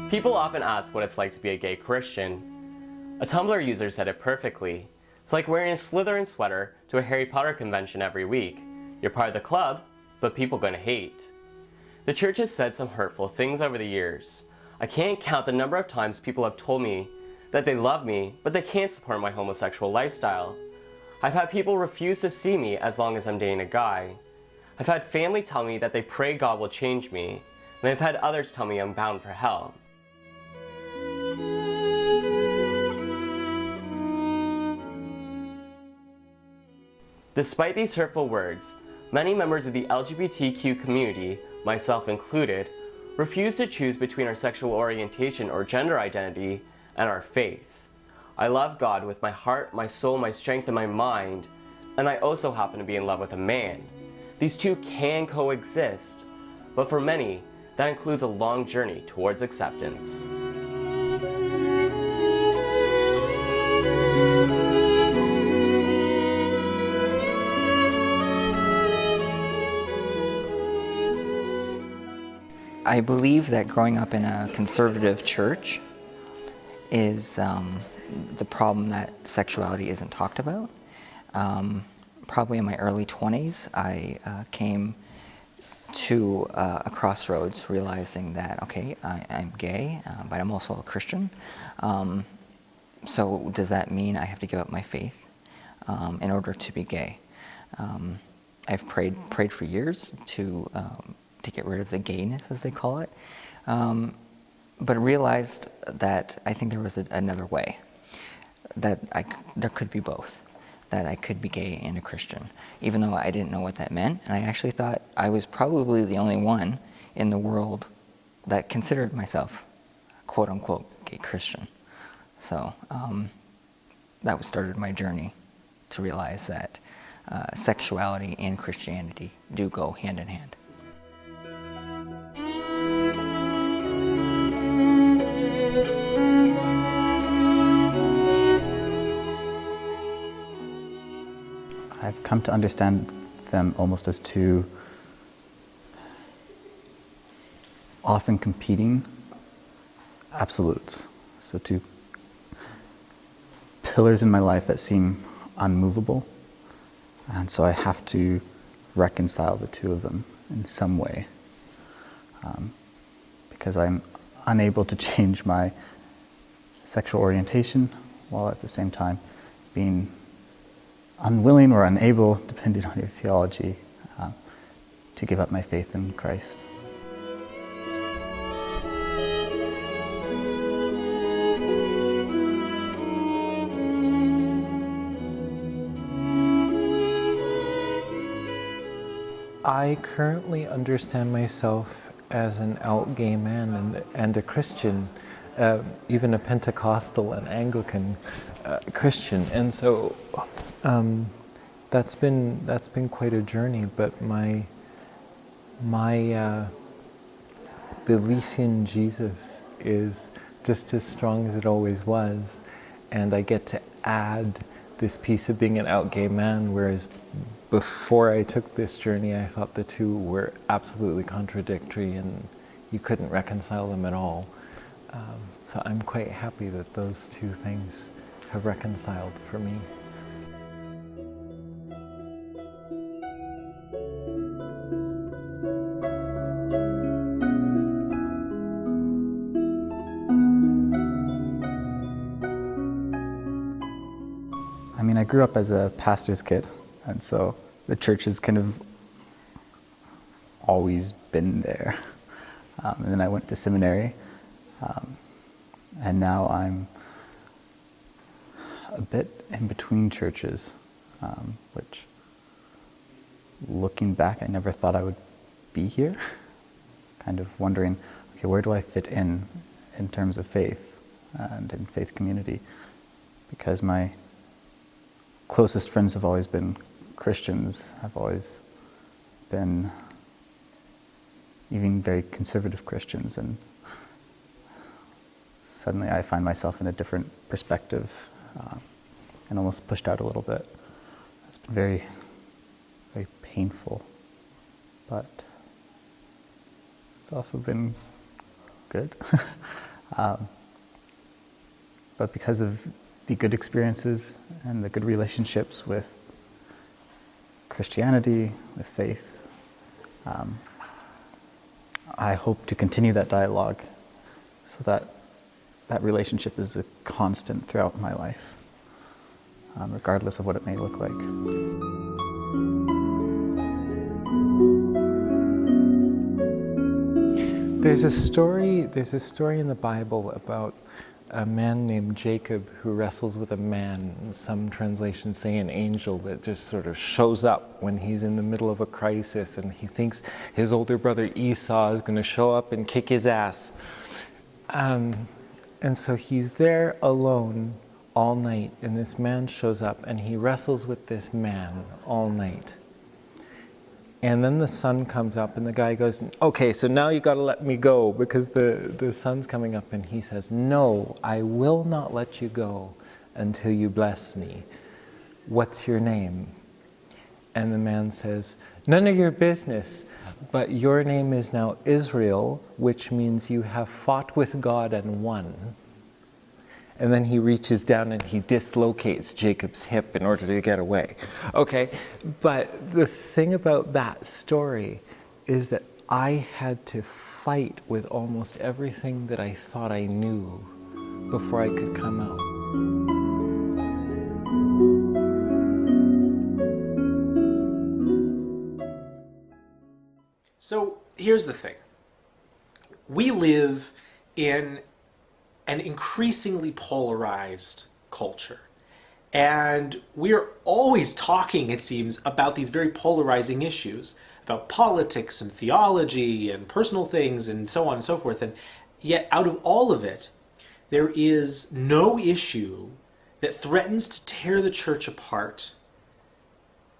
People often ask what it's like to be a gay Christian. A Tumblr user said it perfectly. It's like wearing a Slytherin sweater to a Harry Potter convention every week. You're part of the club, but people gonna hate. The church has said some hurtful things over the years. I can't count the number of times people have told me that they love me, but they can't support my homosexual lifestyle. I've had people refuse to see me as long as I'm dating a guy. I've had family tell me that they pray God will change me, and I've had others tell me I'm bound for hell. Despite these hurtful words, many members of the LGBTQ community, myself included, refuse to choose between our sexual orientation or gender identity and our faith. I love God with my heart, my soul, my strength, and my mind, and I also happen to be in love with a man. These two can coexist, but for many, that includes a long journey towards acceptance. I believe that growing up in a conservative church is the problem that sexuality isn't talked about. Probably in my early 20s, I came to a crossroads realizing that, okay, I'm gay, but I'm also a Christian. So does that mean I have to give up my faith in order to be gay? I've prayed for years to get rid of the gayness, as they call it, but realized that I think there was another way, that there could be both, that I could be gay and a Christian, even though I didn't know what that meant, and I actually thought I was probably the only one in the world that considered myself, quote-unquote, gay Christian. So that started my journey to realize that sexuality and Christianity do go hand in hand. I've come to understand them almost as two often competing absolutes. So two pillars in my life that seem unmovable. And so I have to reconcile the two of them in some way. Because I'm unable to change my sexual orientation while at the same time being unwilling or unable, depending on your theology, to give up my faith in Christ. I currently understand myself as an out gay man and a Christian, even a Pentecostal and Anglican Christian, and so that's been quite a journey. But my belief in Jesus is just as strong as it always was, and I get to add this piece of being an out gay man, whereas before I took this journey, I thought the two were absolutely contradictory and you couldn't reconcile them at all. So I'm quite happy that those two things have reconciled for me. I mean, I grew up as a pastor's kid, and so the church has kind of always been there. And then I went to seminary, and now I'm a bit in between churches, which, looking back, I never thought I would be here. Kind of wondering, okay, where do I fit in terms of faith and in faith community? Because my closest friends have always been Christians, have always been even very conservative Christians, and suddenly I find myself in a different perspective and almost pushed out a little bit. It's been very, very painful, but it's also been good. But because of the good experiences and the good relationships with Christianity, with faith, I hope to continue that dialogue so that that relationship is a constant throughout my life, regardless of what it may look like. There's a story in the Bible about a man named Jacob who wrestles with a man. Some translations say an angel that just sort of shows up when he's in the middle of a crisis, and he thinks his older brother Esau is going to show up and kick his ass. And so he's there alone all night, and this man shows up and he wrestles with this man all night. And then the sun comes up and the guy goes, okay, so now you got to let me go because the sun's coming up. And he says, no, I will not let you go until you bless me. What's your name? And the man says, none of your business, but your name is now Israel, which means you have fought with God and won. And then he reaches down and he dislocates Jacob's hip in order to get away. Okay, but the thing about that story is that I had to fight with almost everything that I thought I knew before I could come out. So here's the thing. We live in an increasingly polarized culture. And we're always talking, it seems, about these very polarizing issues, about politics and theology and personal things and so on and so forth. And yet out of all of it, there is no issue that threatens to tear the church apart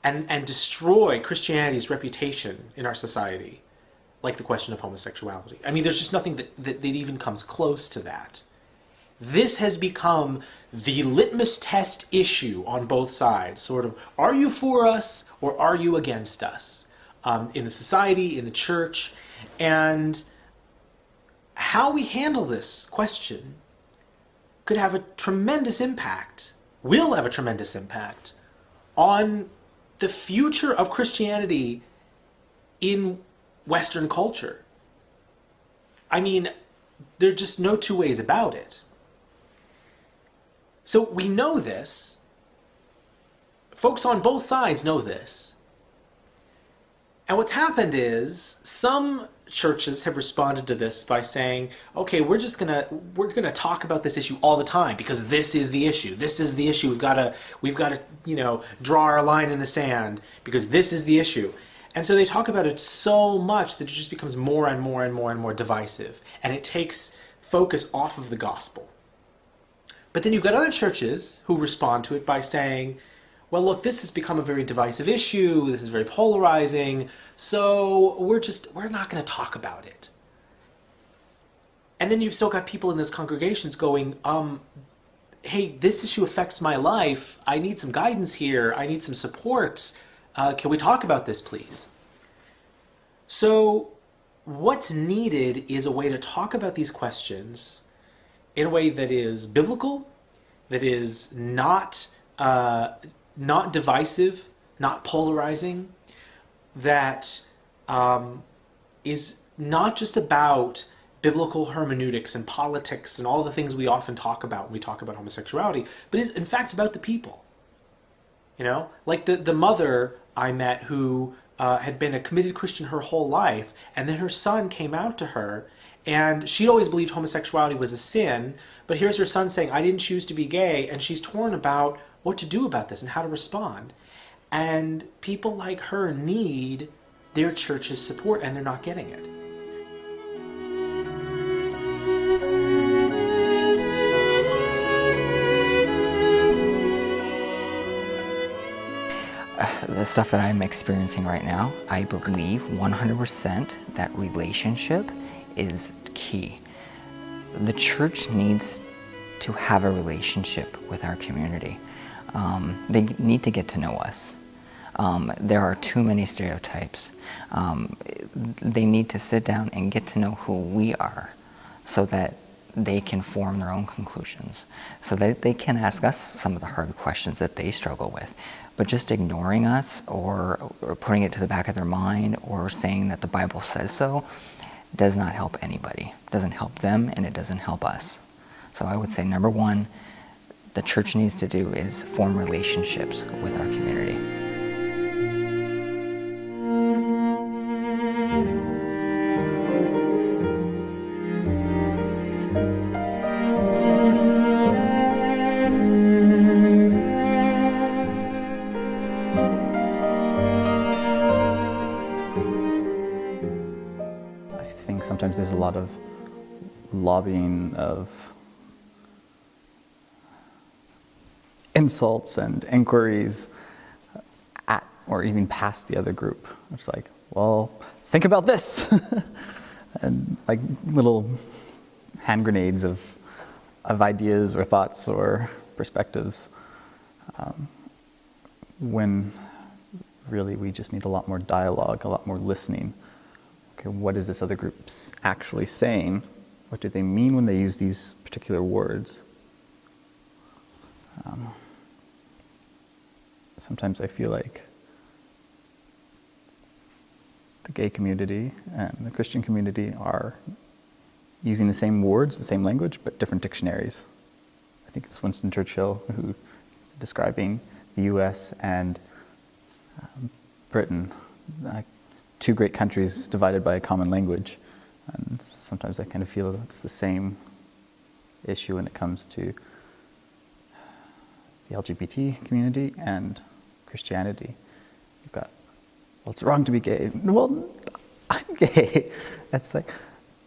and destroy Christianity's reputation in our society, like the question of homosexuality. I mean, there's just nothing that even comes close to that. This has become the litmus test issue on both sides, sort of, are you for us or are you against us? In the society, in the church, and how we handle this question could have a tremendous impact, will have a tremendous impact on the future of Christianity in Western culture. I mean, there's just no two ways about it. So we know this. Folks on both sides know this. And what's happened is some churches have responded to this by saying, okay, we're gonna talk about this issue all the time because this is the issue. This is the issue. We've got to draw our line in the sand because this is the issue. And so they talk about it so much that it just becomes more and more and more and more divisive, and it takes focus off of the gospel. But then you've got other churches who respond to it by saying, well, look, this has become a very divisive issue, this is very polarizing, so we're not going to talk about it. And then you've still got people in those congregations going, hey, this issue affects my life, I need some guidance here, I need some support, can we talk about this, please? So what's needed is a way to talk about these questions in a way that is biblical, that is not divisive, not polarizing, that is not just about biblical hermeneutics and politics and all the things we often talk about when we talk about homosexuality, but is in fact about the people. You know, like the mother I met who had been a committed Christian her whole life, and then her son came out to her, and she'd always believed homosexuality was a sin, but here's her son saying, I didn't choose to be gay, and she's torn about what to do about this and how to respond. And people like her need their church's support, and they're not getting it. The stuff that I'm experiencing right now, I believe 100% that relationship is key. The church needs to have a relationship with our community. They need to get to know us. There are too many stereotypes. They need to sit down and get to know who we are so that they can form their own conclusions. So they can ask us some of the hard questions that they struggle with. But just ignoring us or putting it to the back of their mind or saying that the Bible says so does not help anybody. It doesn't help them, and it doesn't help us. So I would say, number one, the church needs to do is form relationships with our community. I think sometimes there's a lot of lobbying of insults and inquiries at or even past the other group. It's like, well, think about this. And like little hand grenades of ideas or thoughts or perspectives. When really we just need a lot more dialogue, a lot more listening. Okay, what is this other group actually saying? What do they mean when they use these particular words? Sometimes I feel like the gay community and the Christian community are using the same words, the same language, but different dictionaries. I think it's Winston Churchill who describing the US and Britain, two great countries divided by a common language. And sometimes I kind of feel it's the same issue when it comes to the LGBT community and Christianity. You've got, well, it's wrong to be gay. Well, I'm gay. It's like,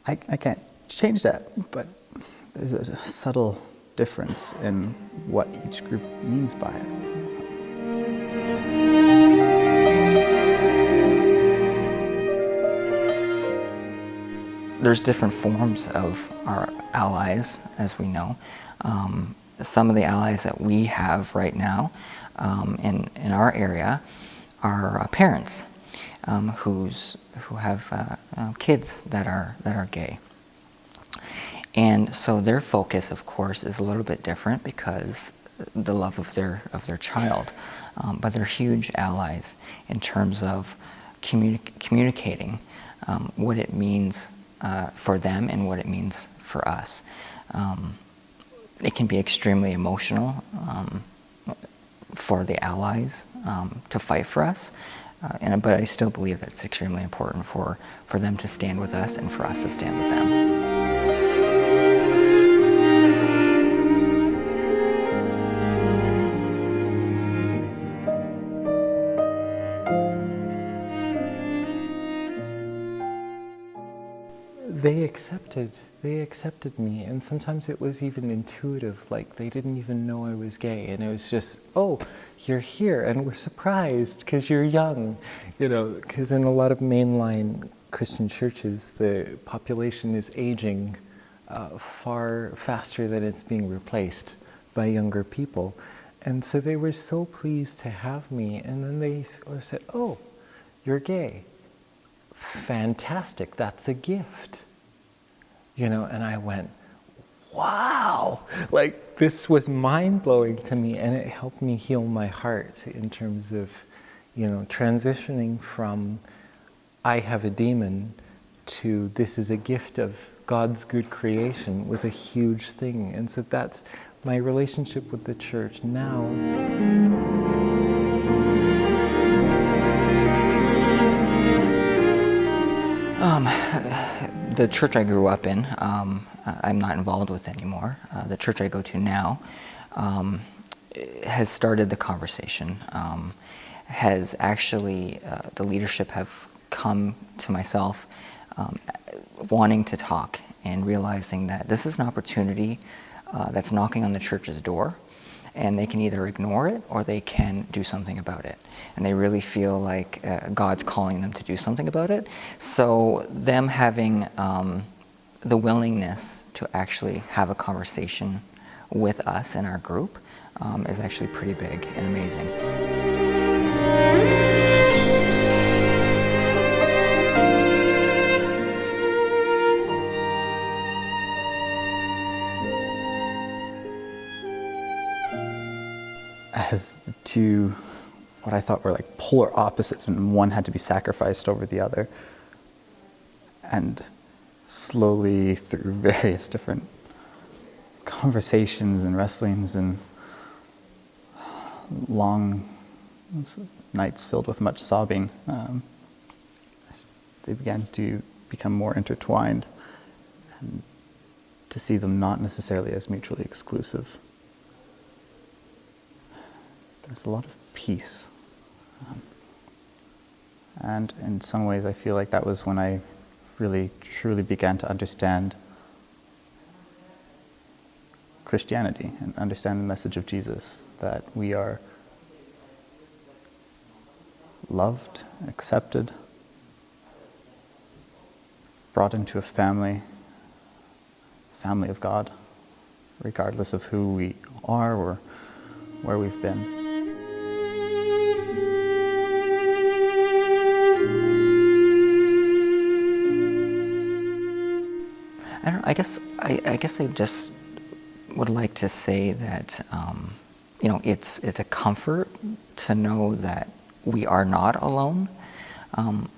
I can't change that, but there's a subtle difference in what each group means by it. There's different forms of our allies, as we know. Some of the allies that we have right now in our area are parents who have kids that are gay. And so their focus, of course, is a little bit different because the love of their child. But they're huge allies in terms of communicating what it means for them and what it means for us. It can be extremely emotional for the allies to fight for us, but I still believe that it's extremely important for them to stand with us and for us to stand with them. They accepted me, and sometimes it was even intuitive, like they didn't even know I was gay, and it was just, oh, you're here, and we're surprised because you're young, because in a lot of mainline Christian churches, the population is aging far faster than it's being replaced by younger people, and so they were so pleased to have me, and then they said, oh, you're gay. Fantastic, that's a gift. And I went, wow, like this was mind-blowing to me, and it helped me heal my heart in terms of, transitioning from I have a demon to this is a gift of God's good creation was a huge thing. And so that's my relationship with the church now. The church I grew up in, I'm not involved with anymore. The church I go to now has started the conversation, has actually, the leadership have come to myself wanting to talk and realizing that this is an opportunity that's knocking on the church's door, and they can either ignore it or they can do something about it. And they really feel like God's calling them to do something about it. So them having the willingness to actually have a conversation with us in our group is actually pretty big and amazing. as the two, what I thought were like polar opposites, and one had to be sacrificed over the other. And slowly, through various different conversations and wrestlings and long nights filled with much sobbing, they began to become more intertwined, and to see them not necessarily as mutually exclusive. There's a lot of peace. And in some ways I feel like that was when I really truly began to understand Christianity and understand the message of Jesus, that we are loved, accepted, brought into a family of God, regardless of who we are or where we've been. I guess I just would like to say that it's a comfort to know that we are not alone.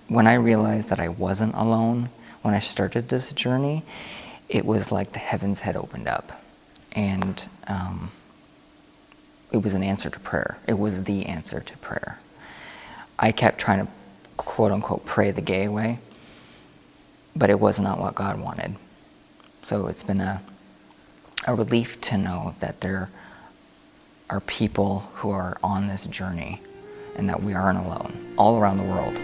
When I realized that I wasn't alone when I started this journey, it was like the heavens had opened up, and it was an answer to prayer. It was the answer to prayer. I kept trying to, quote unquote, pray the gay way, but it was not what God wanted. So it's been a relief to know that there are people who are on this journey and that we aren't alone, all around the world.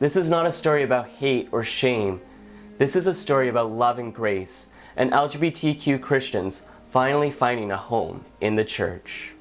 This is not a story about hate or shame. This is a story about love and grace, and LGBTQ Christians finally finding a home in the church.